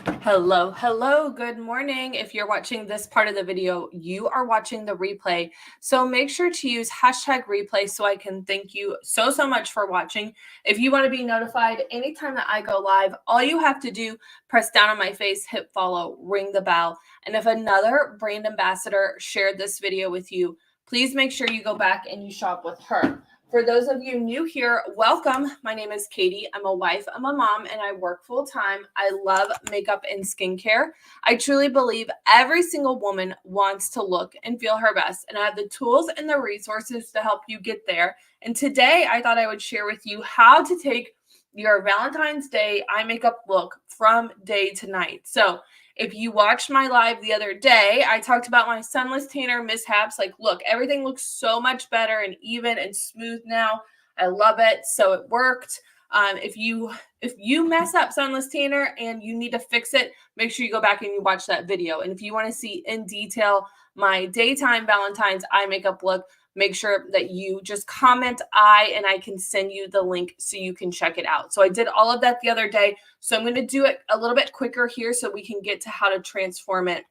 Hello, good morning. If you're watching this part of the video, you are watching the replay. So make sure to use hashtag replay so I can thank you so much for watching. If you want to be notified anytime that I go live, all you have to do, press down on my face, hit follow, ring the bell. And if another brand ambassador shared this video with you, please make sure you go back and you shop with her. For those of you new here, welcome. My name is Katie. I'm a wife, I'm a mom, and I work full time. I love makeup and skincare. I truly believe every single woman wants to look and feel her best, and I have the tools and the resources to help you get there. And today I thought I would share with you how to take your Valentine's Day eye makeup look from day to night. So if you watched my live the other day, I talked about my sunless tanner mishaps. Like, look, everything looks so much better and even and smooth now. I love it. So it worked. If you mess up sunless tanner and you need to fix it, make sure you go back and you watch that video. And if you want to see in detail my daytime Valentine's eye makeup look, make sure that you just comment and I can send you the link so you can check it out. So I did all of that the other day. So I'm going to do it a little bit quicker here so we can get to how to transform it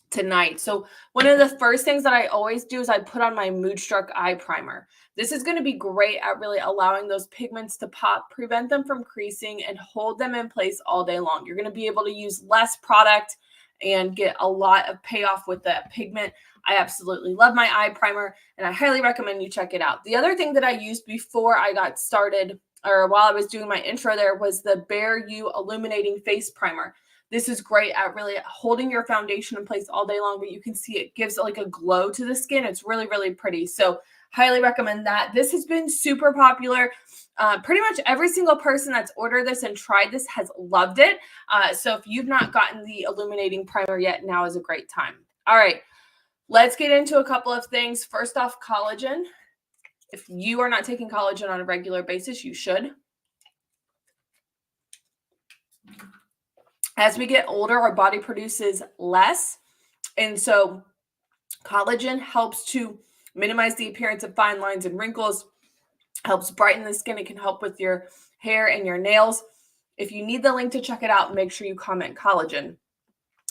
tonight. So one of the first things that I always do is I put on my Moodstruck eye primer. This is going to be great at really allowing those pigments to pop, prevent them from creasing, and hold them in place all day long. You're going to be able to use less product and get a lot of payoff with that pigment. I absolutely love my eye primer, and I highly recommend you check it out. The other thing that I used before I got started, or while I was doing my intro there, was the Bare You Illuminating Face Primer. This is great at really holding your foundation in place all day long, but you can see it gives like a glow to the skin. It's really pretty. So highly recommend that. This has been super popular. Pretty much every single person that's ordered this and tried this has loved it. So if you've not gotten the illuminating primer yet, now is a great time. All right, let's get into a couple of things. First off, collagen. If you are not taking collagen on a regular basis, you should. As we get older, our body produces less. And so collagen helps to minimize the appearance of fine lines and wrinkles, helps brighten the skin. It can help with your hair and your nails. If you need the link to check it out, make sure you comment collagen.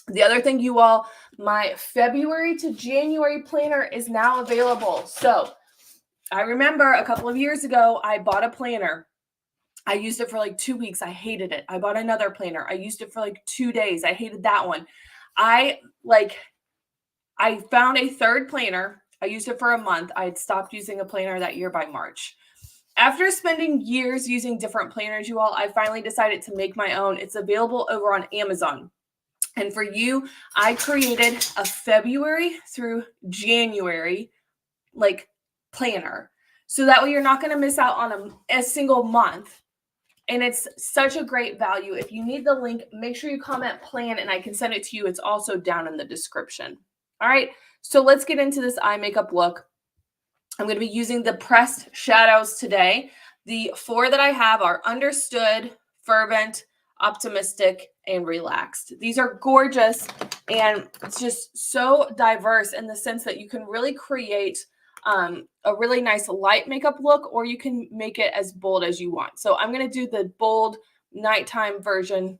The other thing, you all, my February to January planner is now available. So I remember a couple of years ago, I bought a planner. I used it for like 2 weeks. I hated it. I bought another planner. I used it for like 2 days. I hated that one. I found a third planner. I used it for a month. I had stopped using a planner that year by March. After spending years using different planners, you all, I finally decided to make my own. It's available over on Amazon. And for you, I created a February through January planner. So that way you're not going to miss out on a single month. And it's such a great value. If you need the link, make sure you comment plan and I can send it to you. It's also down in the description. All right, so let's get into this eye makeup look. I'm going to be using the pressed shadows today. The 4 that I have are Understood, Fervent, Optimistic, and Relaxed. These are gorgeous, and it's just so diverse in the sense that you can really create a really nice light makeup look, or you can make it as bold as you want. So I'm going to do the bold nighttime version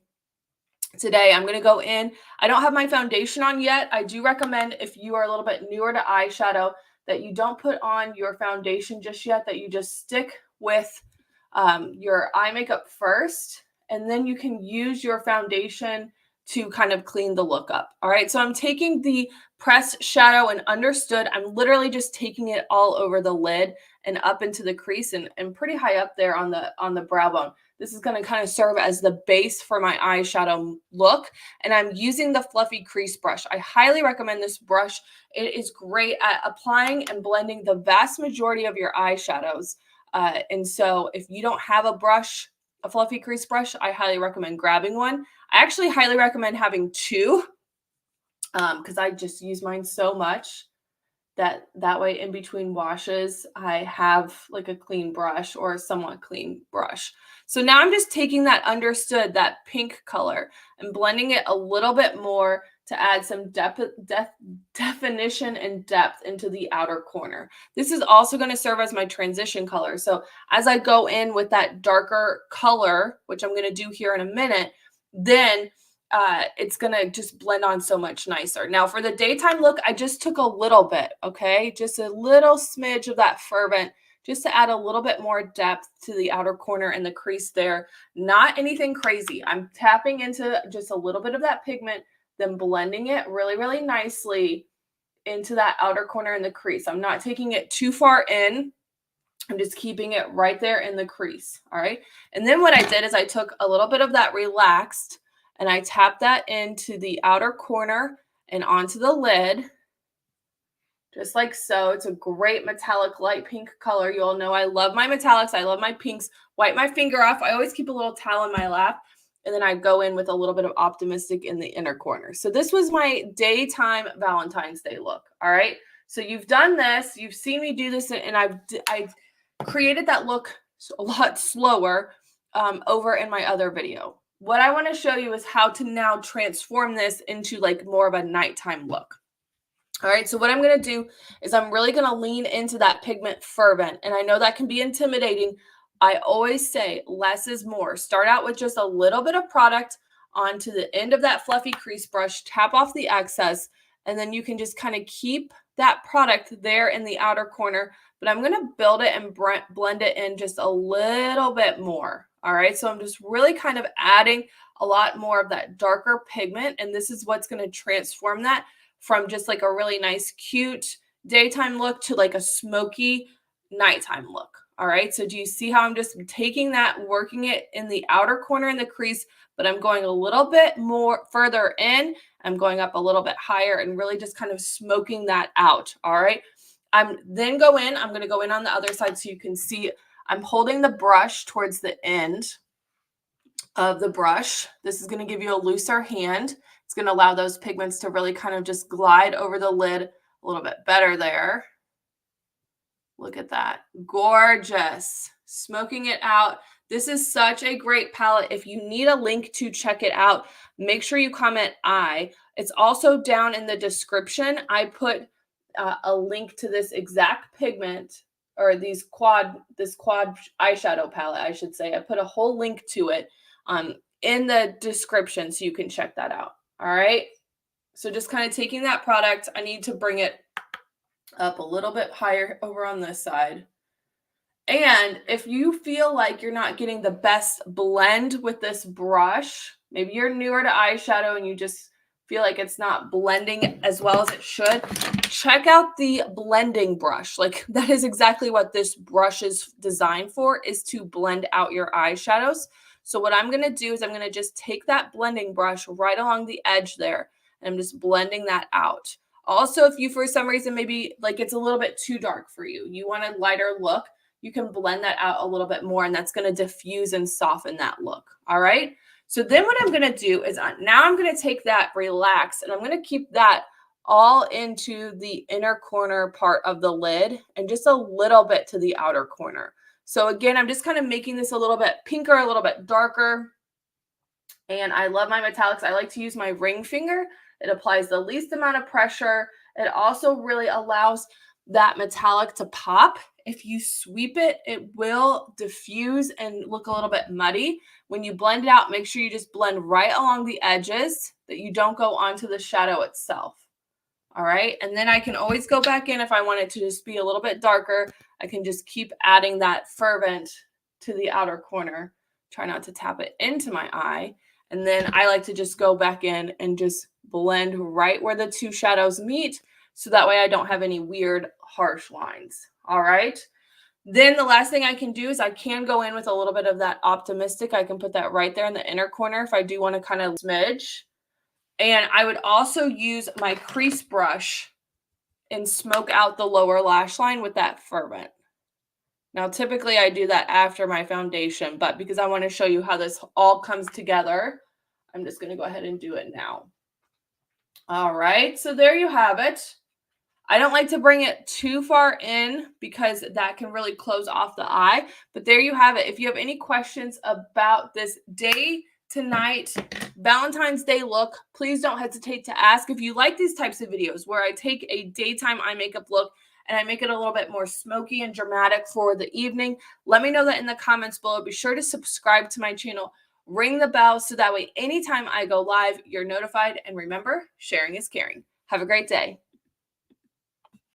today. I'm going to go in. I don't have my foundation on yet. I do recommend, if you are a little bit newer to eyeshadow, that you don't put on your foundation just yet, that you just stick with your eye makeup first, and then you can use your foundation to kind of clean the look up. All right, so I'm taking the pressed shadow and Understood. I'm literally just taking it all over the lid and up into the crease and pretty high up there on the brow bone. This is going to kind of serve as the base for my eyeshadow look. And I'm using the fluffy crease brush. I highly recommend this brush. It is great at applying and blending the vast majority of your eyeshadows. And so if you don't have a fluffy crease brush, I highly recommend grabbing one. I actually highly recommend having 2 because I just use mine so much that way in between washes, I have like a clean brush or a somewhat clean brush. So now I'm just taking that Understood, that pink color, and blending it a little bit more to add some definition and depth into the outer corner. This is also going to serve as my transition color. So as I go in with that darker color, which I'm going to do here in a minute, then it's going to just blend on so much nicer. Now for the daytime look, I just took a little bit, okay? Just a little smidge of that Fervent just to add a little bit more depth to the outer corner and the crease there. Not anything crazy. I'm tapping into just a little bit of that pigment, then blending it really, really nicely into that outer corner and the crease. I'm not taking it too far in. I'm just keeping it right there in the crease, all right? And then what I did is I took a little bit of that Relaxed and I tapped that into the outer corner and onto the lid, just like so. It's a great metallic light pink color. You all know I love my metallics. I love my pinks. Wipe my finger off. I always keep a little towel in my lap, and then I go in with a little bit of Optimistic in the inner corner. So this was my daytime Valentine's Day look, all right? So you've done this. You've seen me do this, and I created that look a lot slower over in my other video. What I want to show you is how to now transform this into like more of a nighttime look. All right, so what I'm going to do is I'm really going to lean into that pigment Fervent, and I know that can be intimidating. I always say less is more. Start out with just a little bit of product onto the end of that fluffy crease brush, tap off the excess, and then you can just kind of keep that product there in the outer corner, but I'm going to build it and blend it in just a little bit more. All right, so I'm just really kind of adding a lot more of that darker pigment, and this is what's going to transform that from just like a really nice, cute daytime look to like a smoky nighttime look. All right, so do you see how I'm just taking that, working it in the outer corner in the crease, but I'm going a little bit more further in. I'm going up a little bit higher and really just kind of smoking that out. All right, I'm going to go in on the other side so you can see I'm holding the brush towards the end of the brush. This is going to give you a looser hand. It's going to allow those pigments to really kind of just glide over the lid a little bit better there. Look at that. Gorgeous. Smoking it out. This is such a great palette. If you need a link to check it out, make sure you comment I. It's also down in the description. I put a link to this exact pigment, or this quad eyeshadow palette, I should say. I put a whole link to it in the description so you can check that out. All right. So just kind of taking that product, I need to bring it up a little bit higher over on this side. And if you feel like you're not getting the best blend with this brush, maybe you're newer to eyeshadow and you just feel like it's not blending as well as it should, check out the blending brush. Like that is exactly what this brush is designed for, is to blend out your eyeshadows. So what I'm going to do is I'm going to just take that blending brush right along the edge there, and I'm just blending that out. Also, if you, for some reason, maybe like it's a little bit too dark for you, you want a lighter look, you can blend that out a little bit more, and that's going to diffuse and soften that look. All right. So then what I'm going to do is now I'm going to take that Relax, and I'm going to keep that all into the inner corner part of the lid and just a little bit to the outer corner. So again, I'm just kind of making this a little bit pinker, a little bit darker. And I love my metallics. I like to use my ring finger. It applies the least amount of pressure. It also really allows that metallic to pop. If you sweep it, it will diffuse and look a little bit muddy. When you blend it out, make sure you just blend right along the edges, that you don't go onto the shadow itself. All right, and then I can always go back in if I want it to just be a little bit darker. I can just keep adding that Fervent to the outer corner. Try not to tap it into my eye. And then I like to just go back in and just blend right where the two shadows meet, so that way I don't have any weird harsh lines. All right. Then the last thing I can do is I can go in with a little bit of that Optimistic. I can put that right there in the inner corner if I do want to kind of smidge. And I would also use my crease brush and smoke out the lower lash line with that Fervent. Now, typically I do that after my foundation, but because I want to show you how this all comes together, I'm just going to go ahead and do it now. All right, so there you have it. I don't like to bring it too far in because that can really close off the eye, but there you have it. If you have any questions about this day to night Valentine's Day look, please don't hesitate to ask. If you like these types of videos where I take a daytime eye makeup look and I make it a little bit more smoky and dramatic for the evening, let me know that in the comments below. Be sure to subscribe to my channel ring the bell so that way anytime I go live, you're notified. And remember, sharing is caring. Have a great day.